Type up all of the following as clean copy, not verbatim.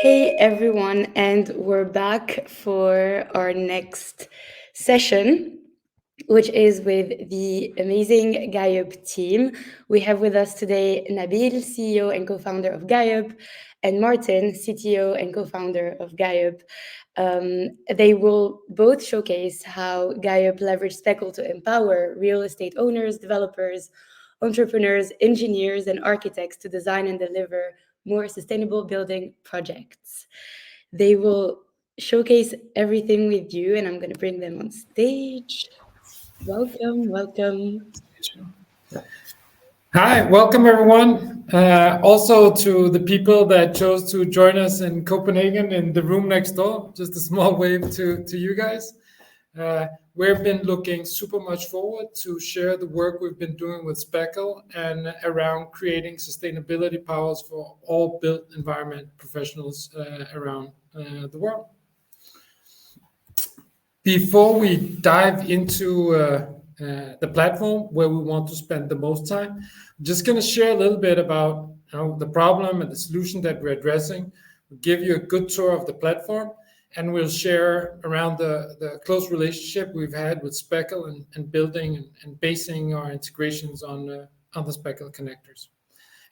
Hey everyone, and we're back for our next session, which is with the amazing Gaiup team. We have with us today Nabil, CEO and co-founder of Gaiup, and Martin, CTO and co-founder of Gaiup. They will both showcase how Gaiup leveraged Speckle to empower real estate owners, developers, entrepreneurs, engineers, and architects to design and deliver more sustainable building projects. They will showcase everything with you, and I'm going to bring them on stage. Welcome. Hi, welcome everyone. Also to the people that chose to join us in Copenhagen in the room next door. Just a small wave to you guys. We've been looking super much forward to share the work we've been doing with Speckle and around creating sustainability powers for all built environment professionals around the world. Before we dive into the platform where we want to spend the most time, I'm just going to share a little bit about the problem and the solution that we're addressing. We'll give you a good tour of the platform, and we'll share around the close relationship we've had with Speckle and building and basing our integrations on the Speckle connectors.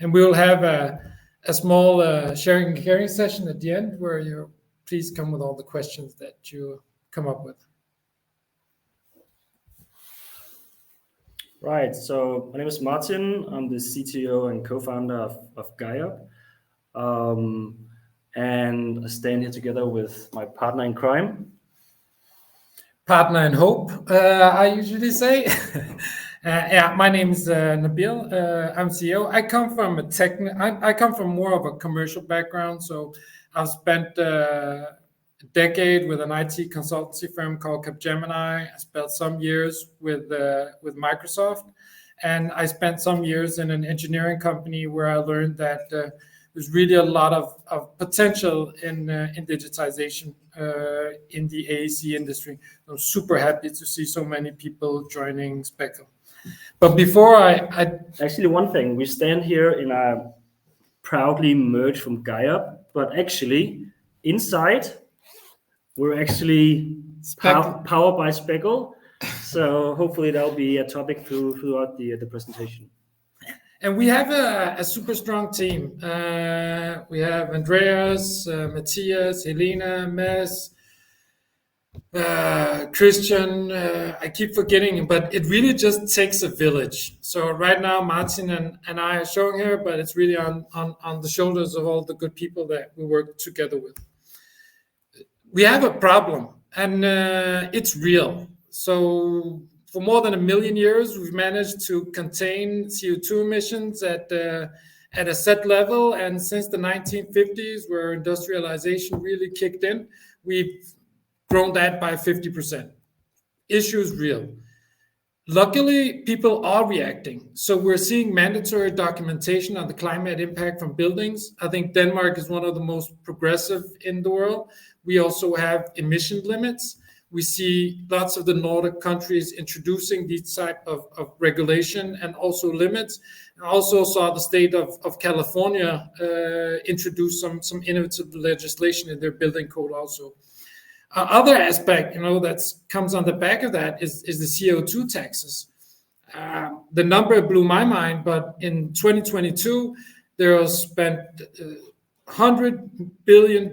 And we'll have a small sharing and caring session at the end where you please come with all the questions that you come up with. Right, so my name is Martin. I'm the CTO and co-founder of Gaiup. And I stand here together with my partner in crime. Partner in hope, I usually say. My name is Nabil. I'm CEO. I come from I come from more of a commercial background. So I've spent a decade with an IT consultancy firm called Capgemini. I spent some years with Microsoft, and I spent some years in an engineering company where I learned that there's really a lot of potential in digitization in the AEC industry. I'm super happy to see so many people joining Speckle. But before I actually, one thing, we stand here in a proudly merged from Gaiup, but actually inside we're actually powered by Speckle. So hopefully that'll be a topic throughout the presentation. And we have a super strong team. We have Andreas, Matthias, Helena, Mes, Christian. I keep forgetting, but it really just takes a village. So right now, Martin and I are showing here, but it's really on the shoulders of all the good people that we work together with. We have a problem, and it's real. So for more than 1 million years, we've managed to contain CO2 emissions at a set level. And since the 1950s, where industrialization really kicked in, we've grown that by 50%. Issue is real. Luckily, people are reacting. So we're seeing mandatory documentation on the climate impact from buildings. I think Denmark is one of the most progressive in the world. We also have emission limits. We see lots of the Nordic countries introducing these type of regulation and also limits. I also saw the state of California introduce some innovative legislation in their building code also. Other aspect, that comes on the back of that is the CO2 taxes. The number blew my mind, but in 2022, there was spent $100 billion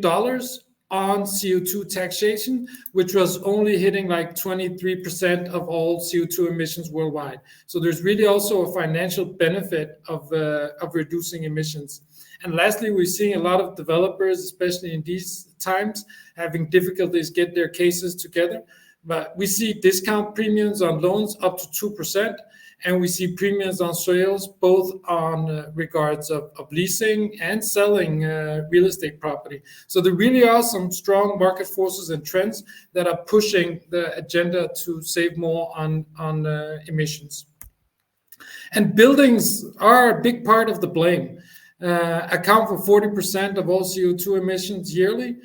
on CO2 taxation, which was only hitting like 23% of all CO2 emissions worldwide. So there's really also a financial benefit of reducing emissions. And lastly, we're seeing a lot of developers, especially in these times, having difficulties get their cases together. But we see discount premiums on loans up to 2%, and we see premiums on sales, both on regards of leasing and selling real estate property. So there really are some strong market forces and trends that are pushing the agenda to save more on emissions. And buildings are a big part of the blame. Account for 40% of all CO2 emissions yearly,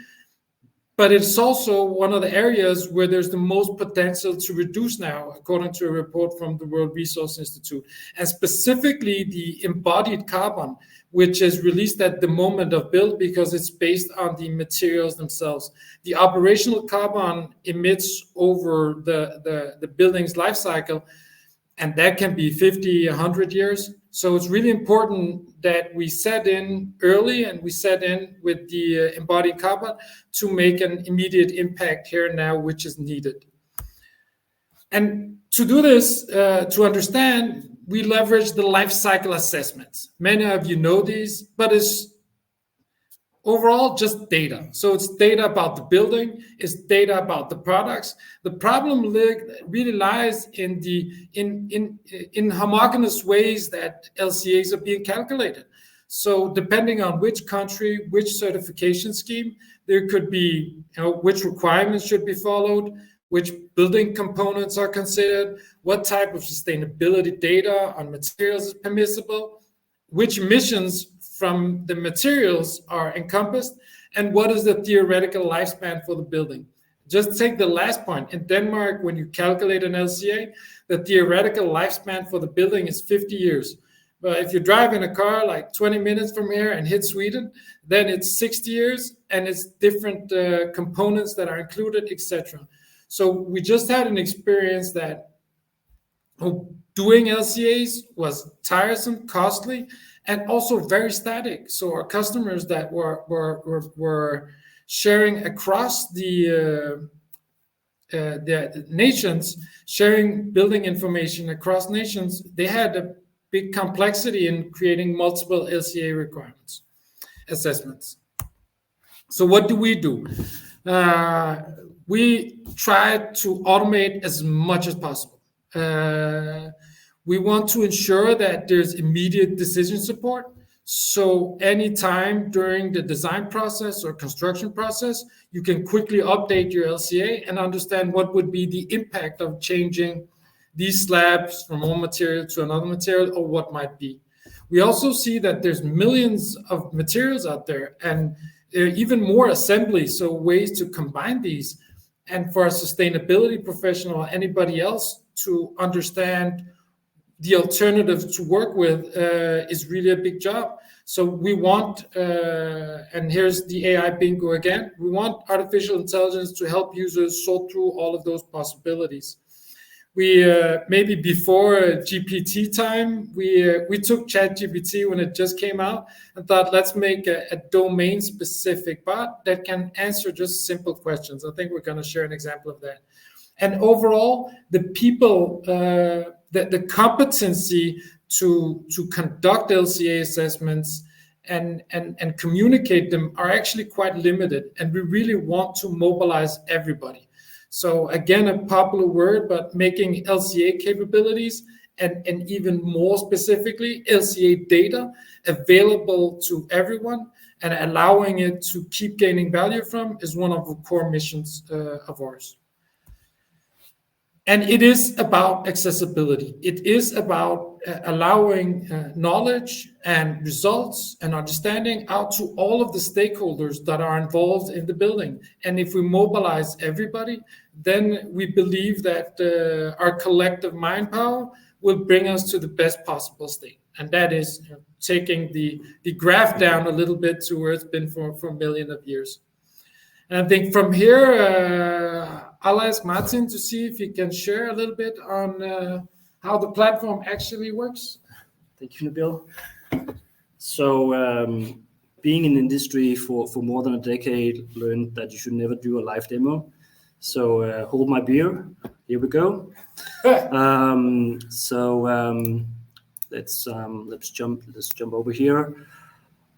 but it's also one of the areas where there's the most potential to reduce now, according to a report from the World Resources Institute. And specifically the embodied carbon, which is released at the moment of build because it's based on the materials themselves. The operational carbon emits over the building's life cycle, and that can be 50, 100 years. So it's really important that we set in early and we set in with the embodied carbon to make an immediate impact here and now, which is needed. And to do this, to understand, we leverage the life cycle assessments. Many of you know these, but it's overall just data. So it's data about the building, it's data about the products. The problem really lies in in homogeneous ways that LCAs are being calculated. So depending on which country, which certification scheme, there could be, which requirements should be followed, which building components are considered, what type of sustainability data on materials is permissible, which emissions from the materials are encompassed, and what is the theoretical lifespan for the building. Just take the last point. In Denmark, when you calculate an LCA, the theoretical lifespan for the building is 50 years. But if you drive in a car like 20 minutes from here and hit Sweden, then it's 60 years, and it's different components that are included, etc. So we just had an experience that doing LCAs was tiresome, costly, and also very static. So our customers that were sharing across the nations, sharing building information across nations, they had a big complexity in creating multiple LCA requirements, assessments. So what do? We try to automate as much as possible. We want to ensure that there's immediate decision support. So anytime during the design process or construction process, you can quickly update your LCA and understand what would be the impact of changing these slabs from one material to another material, or what might be. We also see that there's millions of materials out there, and even more assemblies, so ways to combine these. And for a sustainability professional or anybody else to understand the alternatives to work with is really a big job. So we want, and here's the AI bingo again, we want artificial intelligence to help users sort through all of those possibilities. We maybe before GPT time, we took ChatGPT when it just came out and thought, let's make a domain-specific bot that can answer just simple questions. I think we're going to share an example of that. And overall, the people, the competency to conduct LCA assessments and communicate them are actually quite limited, and we really want to mobilize everybody. So again, a popular word, but making LCA capabilities and even more specifically LCA data available to everyone and allowing it to keep gaining value from is one of the core missions of ours. And it is about accessibility. It is about allowing knowledge and results and understanding out to all of the stakeholders that are involved in the building. And if we mobilize everybody, then we believe that our collective mind power will bring us to the best possible state. And that is taking the graph down a little bit to where it's been for a million of years. And I think from here, I'll ask Martin to see if he can share a little bit on how the platform actually works. Thank you, Nabil. So being in the industry for more than a decade, learned that you should never do a live demo. So hold my beer. Here we go. Let's jump over here.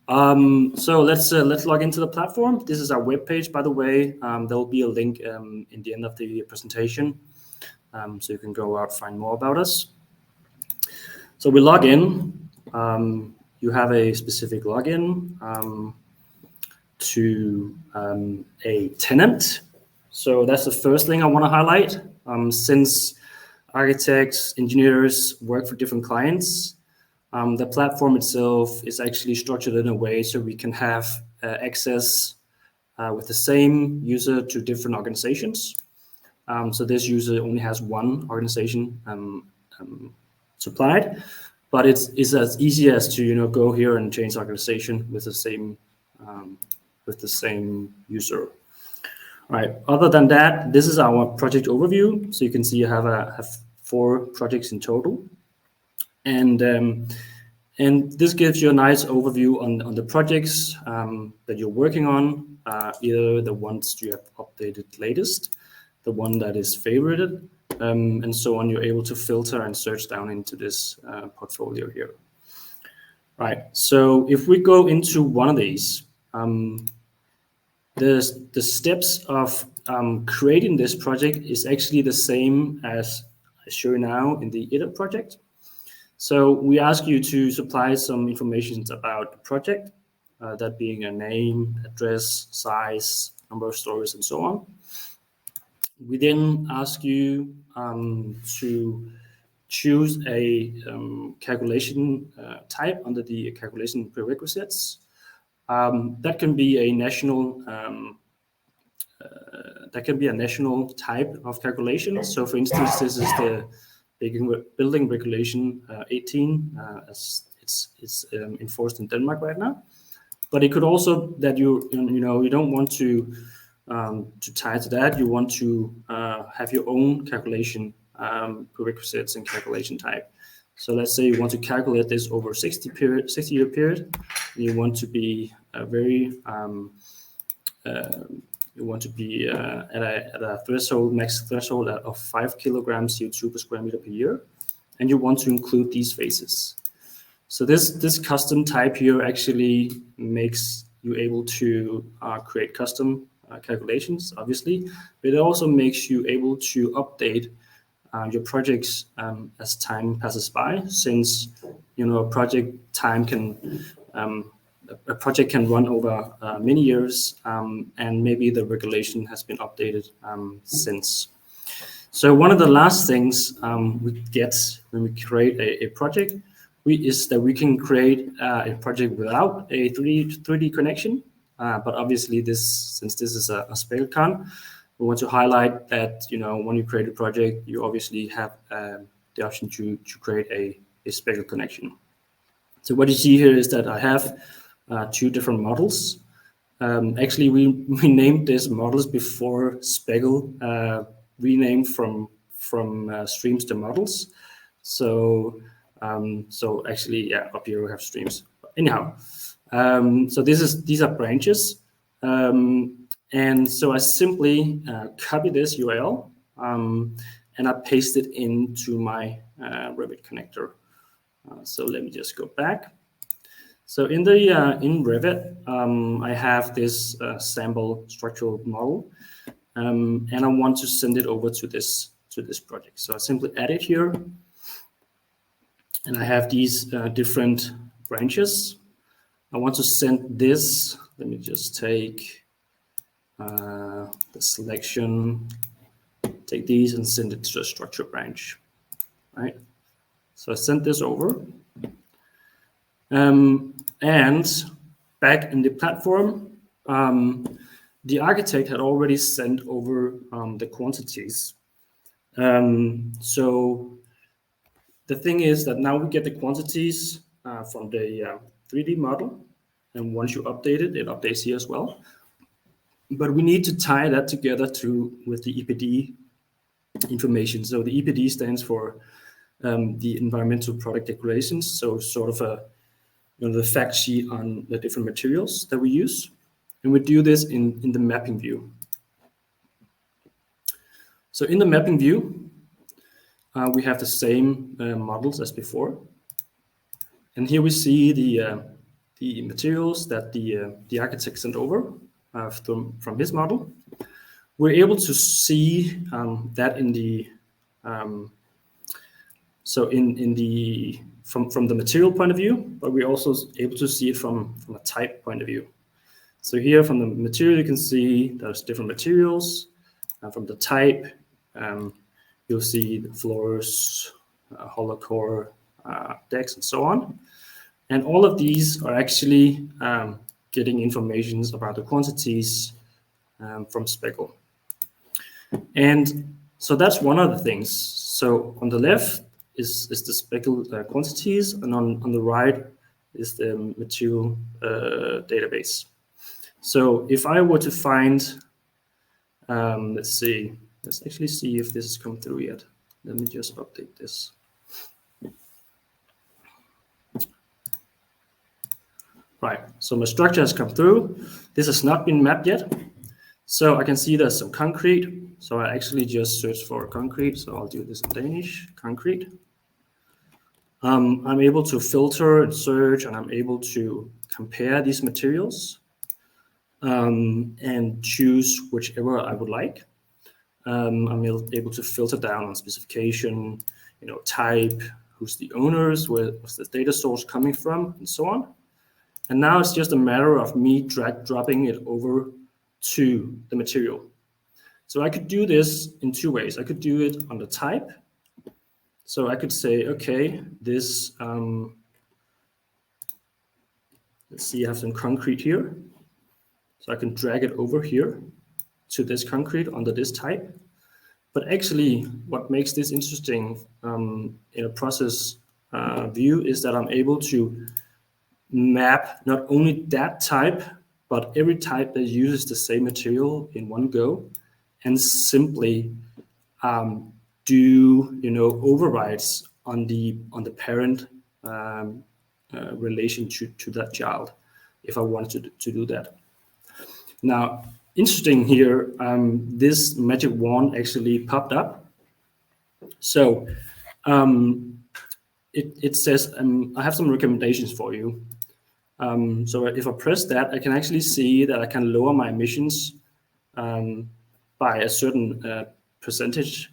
So let's log into the platform. This is our webpage, by the way. There will be a link in the end of the presentation, so you can go out and find more about us. So we log in. You have a specific login to a tenant. So that's the first thing I want to highlight. Since architects, engineers work for different clients, the platform itself is actually structured in a way so we can have access with the same user to different organizations. So this user only has one organization supplied. but it's as easy as to go here and change organization with the same user. All right. Other than that, this is our project overview. So you can see I have 4 projects in total, and this gives you a nice overview on the projects that you're working on, either the ones you have updated latest, the one that is favorited, and so on. You're able to filter and search down into this portfolio here. Right. So if we go into one of these, the steps of creating this project is actually the same as I show you now in the edit project. So we ask you to supply some information about the project, that being a name, address, size, number of stories, and so on. We then ask you to choose a calculation type under the calculation prerequisites. That can be a national type of calculation. So, for instance, this is the building regulation 18, as it's enforced in Denmark right now. But it could also that you don't want to tie to that. You want to have your own calculation prerequisites and calculation type. So let's say you want to calculate this over 60-year period. And you want to be at a max threshold of 5 kilograms CO2 per square meter per year, and you want to include these phases. So this custom type here actually makes you able to create custom calculations, obviously, but it also makes you able to update your projects as time passes by, since a project can run over many years, and maybe the regulation has been updated since. So one of the last things we get when we create a project is that we can create a project without a 3D connection. But obviously, since this is a Speckle, we want to highlight that when you create a project, you obviously have the option to create a Speckle connection. So what you see here is that I have 2 different models. Actually, we named these models before Speckle renamed from streams to models. So actually, yeah, up here we have streams. Anyhow, so these are branches. And so I simply copy this URL and I paste it into my Revit connector. So let me just go back. So in Revit, I have this sample structural model, and I want to send it over to this project. So I simply add it here, and I have these different branches. I want to send this. Let me just take the selection, take these and send it to the structure branch. Right. So I sent this over. And back in the platform, the architect had already sent over the quantities. So the thing is that now we get the quantities from the 3D model, and once you update it, it updates here as well. But we need to tie that together with the EPD information. So the EPD stands for the environmental product declarations. So sort of the fact sheet on the different materials that we use. And we do this in the mapping view. So in the mapping view, we have the same models as before. And here we see the materials that the architect sent over from his model. We're able to see that in the from the material point of view, but we're also able to see it from a type point of view. So here from the material, you can see there's different materials. From the type, you'll see the floors, hollow core, decks, and so on. And all of these are actually getting information about the quantities from Speckle. And so that's one of the things. So on the left, is the speckled quantities, and on the right is the material database. So if I were to find, let's actually see if this has come through yet. Let me just update this. Right, so my structure has come through. This has not been mapped yet. So I can see there's some concrete. So I actually just searched for concrete. So I'll do this in Danish, concrete. I'm able to filter and search, and I'm able to compare these materials and choose whichever I would like. I'm able to filter down on specification, type, who's the owners, where's the data source coming from, and so on. And now it's just a matter of me dropping it over to the material. So I could do this in two ways. I could do it on the type. So I could say, okay, this, let's see, I have some concrete here. So I can drag it over here to this concrete under this type. But actually, what makes this interesting in a process view is that I'm able to map not only that type, but every type that uses the same material in one go, and simply do overrides on the parent relation to that child, if I wanted to do that. Now, interesting here, this magic wand actually popped up. So it says, I have some recommendations for you. So if I press that, I can actually see that I can lower my emissions by a certain percentage,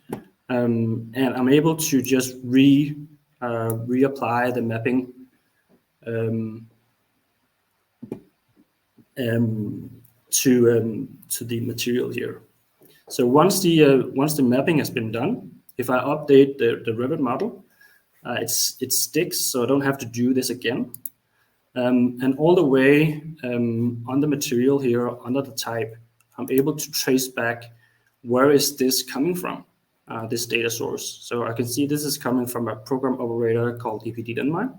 and I'm able to just reapply the mapping to the material here. So once the mapping has been done, if I update the Revit model, it sticks, so I don't have to do this again. And all the way on the material here, under the type, I'm able to trace back where is this coming from, this data source. So I can see this is coming from a program operator called EPD Denmark,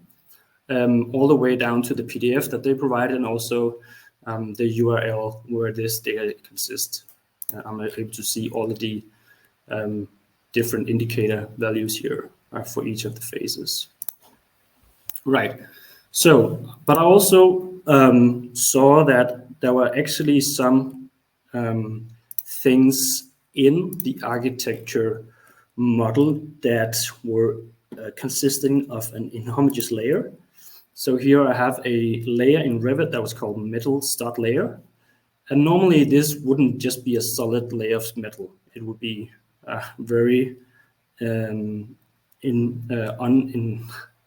all the way down to the PDF that they provided, and also the URL where this data consists. I'm able to see all of the different indicator values here for each of the phases. Right. So, but I also saw that there were actually some things in the architecture model that were consisting of an inhomogeneous layer. So here I have a layer in Revit that was called metal stud layer. And normally this wouldn't just be a solid layer of metal. It would be very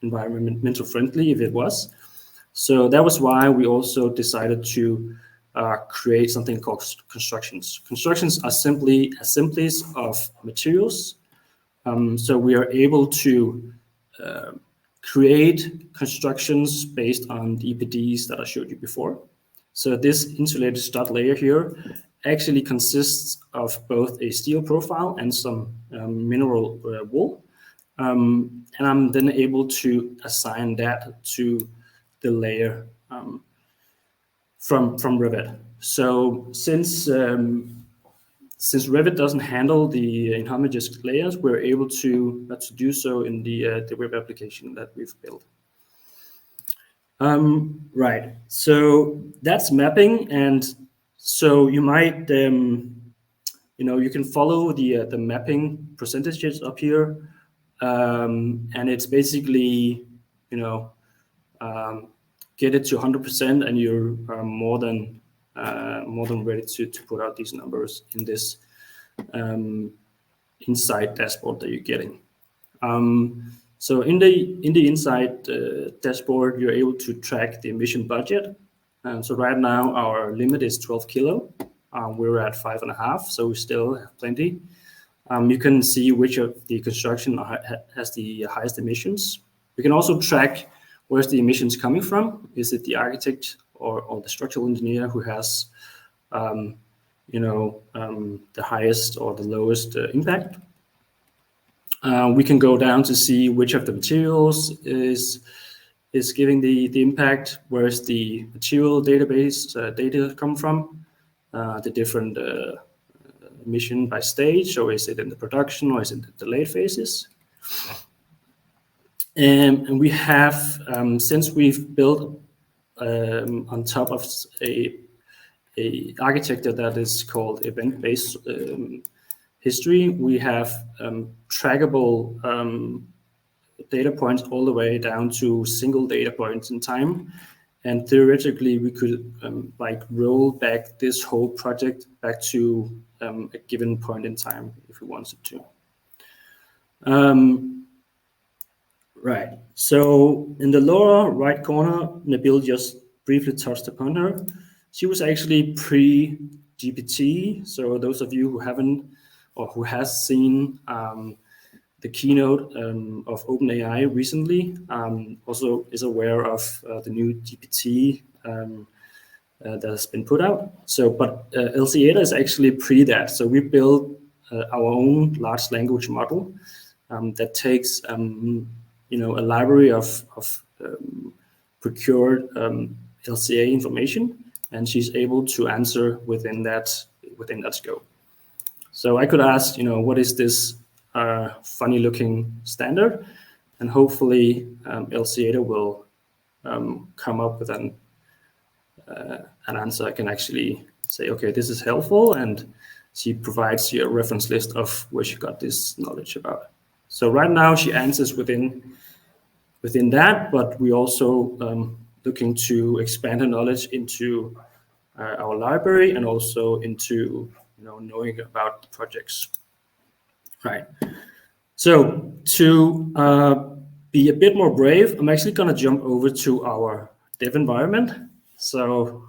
environmental friendly if it was. So that was why we also decided to create something called constructions. Constructions are simply assemblies of materials. So we are able to create constructions based on the EPDs that I showed you before. So this insulated stud layer here actually consists of both a steel profile and some mineral wool. And I'm then able to assign that to the layer from Revit. So since Revit doesn't handle the inhomogeneous layers, we're able to do so in the web application that we've built. Right. So that's mapping, and so you might you can follow the mapping percentages up here. And it's basically, get it to 100%, and you're more than ready to put out these numbers in this Insight dashboard that you're getting. So in the Insight dashboard, you're able to track the emission budget. So right now our limit is 12 kilo. We're at 5.5, so we still have plenty. You can see which of the construction has the highest emissions. We can also track where's the emissions coming from. Is it the architect or the structural engineer who has, the highest or the lowest impact? We can go down to see which of the materials is giving the impact, where is the material database data come from, the different emission by stage, or is it in the production, or is it the late phases. And we have, since we've built on top of a architecture that is called event-based history, we have trackable data points all the way down to single data points in time. And theoretically, we could like roll back this whole project back to a given point in time if we wanted to. Right. So in the lower right corner, Nabil just briefly touched upon her. She was actually pre-GPT. So those of you who haven't or who has seen the keynote of OpenAI recently also is aware of the new GPT that has been put out. So, but LCA is actually pre that. So we built our own large language model that takes a library of procured LCA information, and she's able to answer within that scope. So I could ask, what is this funny looking standard? And hopefully LCA will come up with an answer. I can actually say, okay, this is helpful, and she provides you a reference list of where she got this knowledge about. So right now she answers within that, but we also looking to expand her knowledge into our library and also into knowing about the projects. Right. So to be a bit more brave, I'm actually going to jump over to our dev environment. So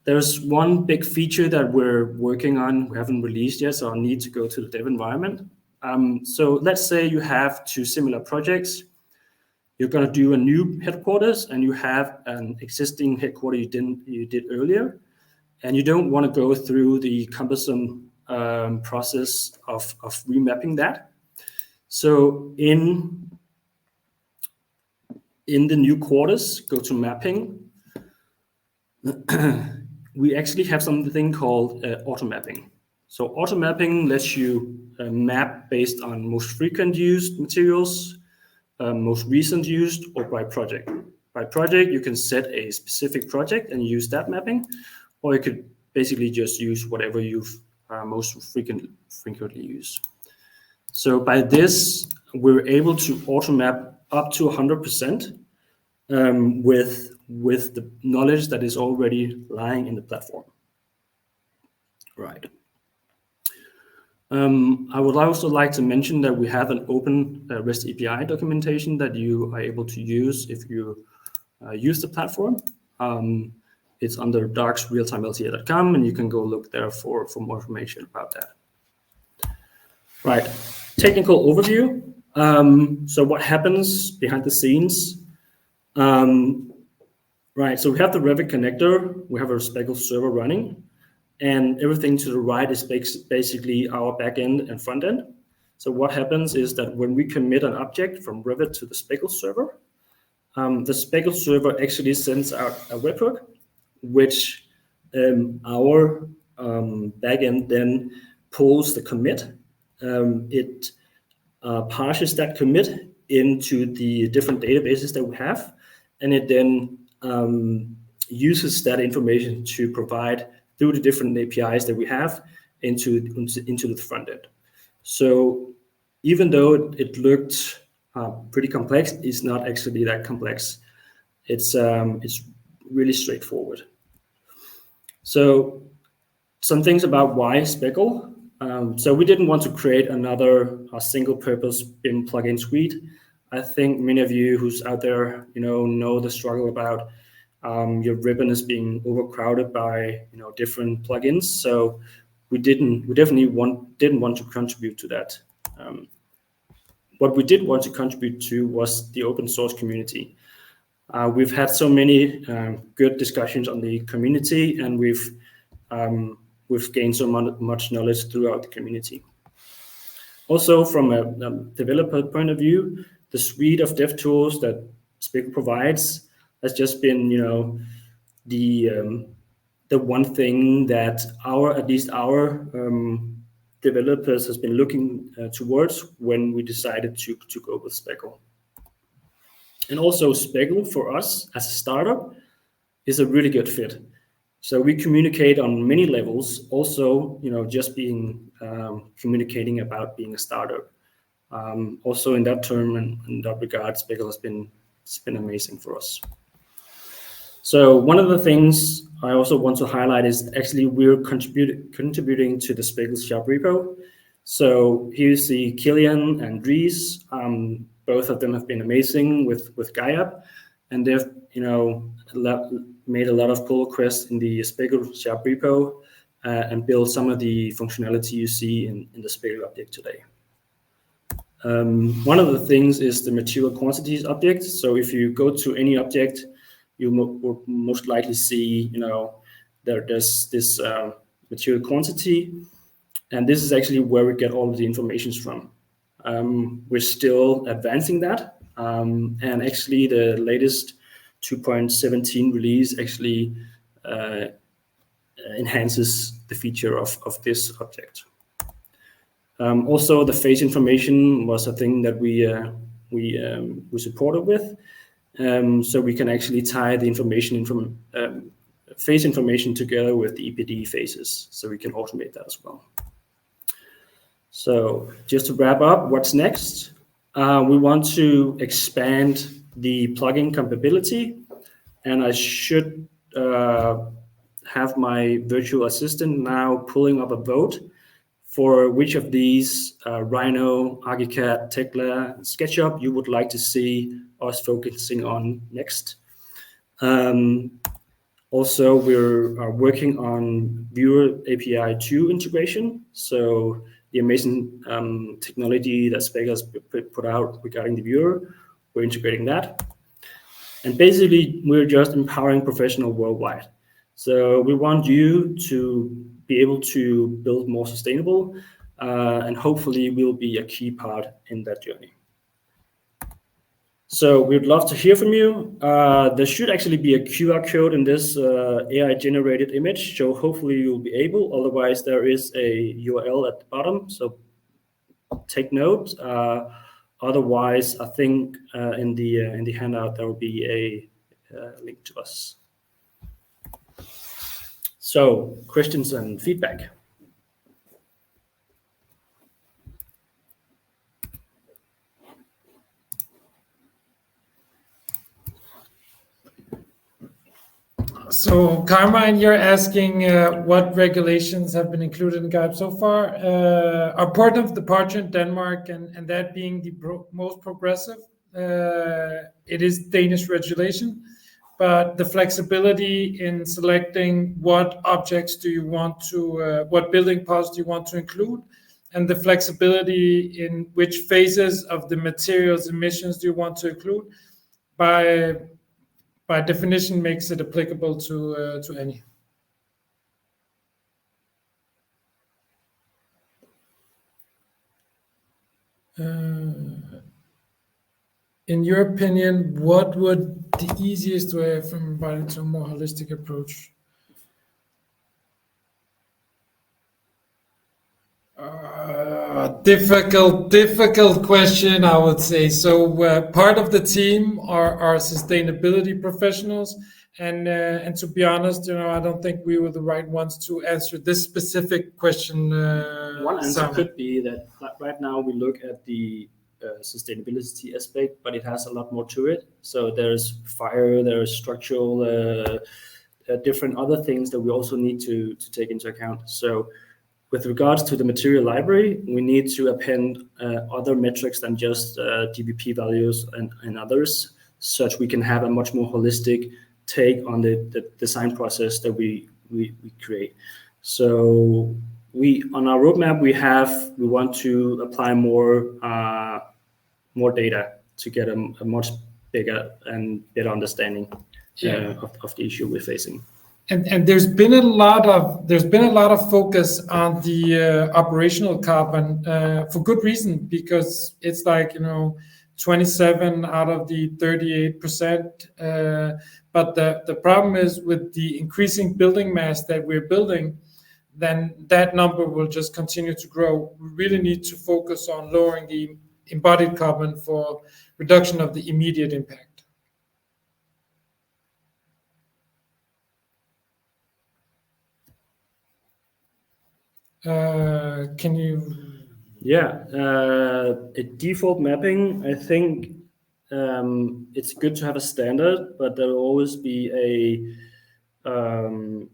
there's one big feature that we're working on, we haven't released yet, so I need to go to the dev environment. So let's say you have two similar projects. You're going to do a new headquarters, and you have an existing headquarters you did earlier, and you don't want to go through the cumbersome process of remapping that. So in the new quarters, go to mapping. We actually have something called auto mapping. So auto mapping lets you map based on most frequent used materials, most recent used, or by project. By project, you can set a specific project and use that mapping, or you could basically just use whatever you've most frequently use. So by this, we're able to auto map up to 100% with the knowledge that is already lying in the platform. Right. I would also like to mention that we have an open REST API documentation that you are able to use if you use the platform. It's under docs.realtimelca.com, and you can go look there for more information about that. Right, technical overview. So what happens behind the scenes? Right, so we have the Revit connector, we have our Speckle server running, and everything to the right is basically our backend and front end. So what happens is that when we commit an object from Revit to the Speckle server, the Speckle server actually sends out a webhook, which our backend then pulls the commit. It parses that commit into the different databases that we have, and it then uses that information to provide through the different APIs that we have into the front end. So even though it looked pretty complex, it's not actually that complex. It's really straightforward. So some things about why Speckle. So we didn't want to create another single-purpose BIM plugin suite. I think many of you who's out there, know the struggle about your ribbon is being overcrowded by different plugins. So we definitely didn't want to contribute to that. What we did want to contribute to was the open source community. We've had so many good discussions on the community, and we've gained so much knowledge throughout the community. Also, from a developer point of view, the suite of dev tools that Speckle provides has just been, the one thing that at least our developers has been looking towards when we decided to go with Speckle. And also Speckle for us as a startup is a really good fit. So we communicate on many levels. Also, just being communicating about being a startup. Also in that term and in that regard, Speckle has been amazing for us. So one of the things I also want to highlight is actually we're contributing to the Speckle shop repo. So here you see Killian and Dries. Both of them have been amazing with Gaiup, and they've made a lot of pull requests in the Speckle shop repo and built some of the functionality you see in the Speckle object today. One of the things is the material quantities object. So if you go to any object, you will most likely see, there's this material quantity, and this is actually where we get all of the information from. We're still advancing that, and actually the latest 2.17 release actually enhances the feature of this object. Also, the face information was a thing that we supported with. So we can actually tie the information from face information together with the EPD faces, so we can automate that as well. So just to wrap up, what's next? We want to expand the plugin compatibility, and I should have my virtual assistant now pulling up a vote for which of these Rhino, ArchiCAD, Tekla, SketchUp you would like to see us focusing on next. Also, we're working on Viewer API 2 integration. So the amazing technology that Speckle has put out regarding the viewer, we're integrating that. And basically, we're just empowering professionals worldwide. So we want you to be able to build more sustainable, and hopefully we'll be a key part in that journey. So we'd love to hear from you. There should actually be a QR code in this AI-generated image, so hopefully you'll be able. Otherwise, there is a URL at the bottom, so take note. Otherwise, I think in the handout there will be a link to us. So questions and feedback. So Carmine, you're asking what regulations have been included in Gaiup so far. Our port of departure in Denmark, and that being the most progressive, it is Danish regulation, but the flexibility in selecting what objects do you want to, what building pods do you want to include, and the flexibility in which phases of the materials emissions do you want to include, by definition makes it applicable to any. In your opinion, what would the easiest way from providing to a more holistic approach? Difficult question, I would say. So part of the team are sustainability professionals, and to be honest, I don't think we were the right ones to answer this specific question. One answer could be that right now we look at the sustainability aspect, but it has a lot more to it. So there's fire, there's structural, different other things that we also need to take into account. So with regards to the material library, we need to append other metrics than just DBP values and others, such we can have a much more holistic take on the design process that we create. So on our roadmap, we want to apply more data to get a much bigger and better understanding of the issue we're facing. And there's been a lot of focus on the operational carbon for good reason, because it's like 27 out of the 38%. But the problem is, with the increasing building mass that we're building, then that number will just continue to grow. We really need to focus on lowering the embodied carbon for reduction of the immediate impact. Can you? Yeah, a default mapping, I think it's good to have a standard, but there will always be an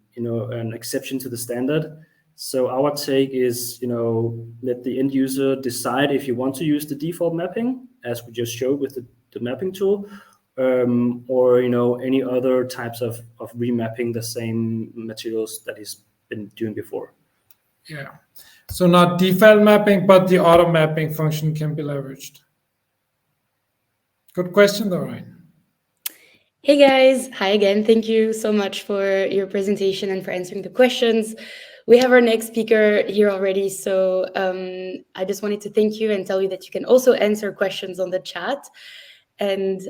exception to the standard. So our take is, let the end user decide if you want to use the default mapping, as we just showed with the mapping tool, or any other types of remapping the same materials that he's been doing before. Yeah. So not default mapping, but the auto mapping function can be leveraged. Good question, though, Ryan. Hey guys, hi again. Thank you so much for your presentation and for answering the questions. We have our next speaker here already, so I just wanted to thank you and tell you that you can also answer questions on the chat. And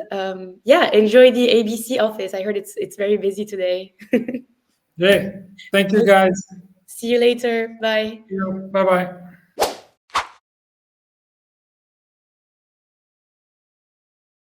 enjoy the ABC office. I heard it's very busy today. Yeah. Thank you, guys. See you later. Bye. Bye-bye.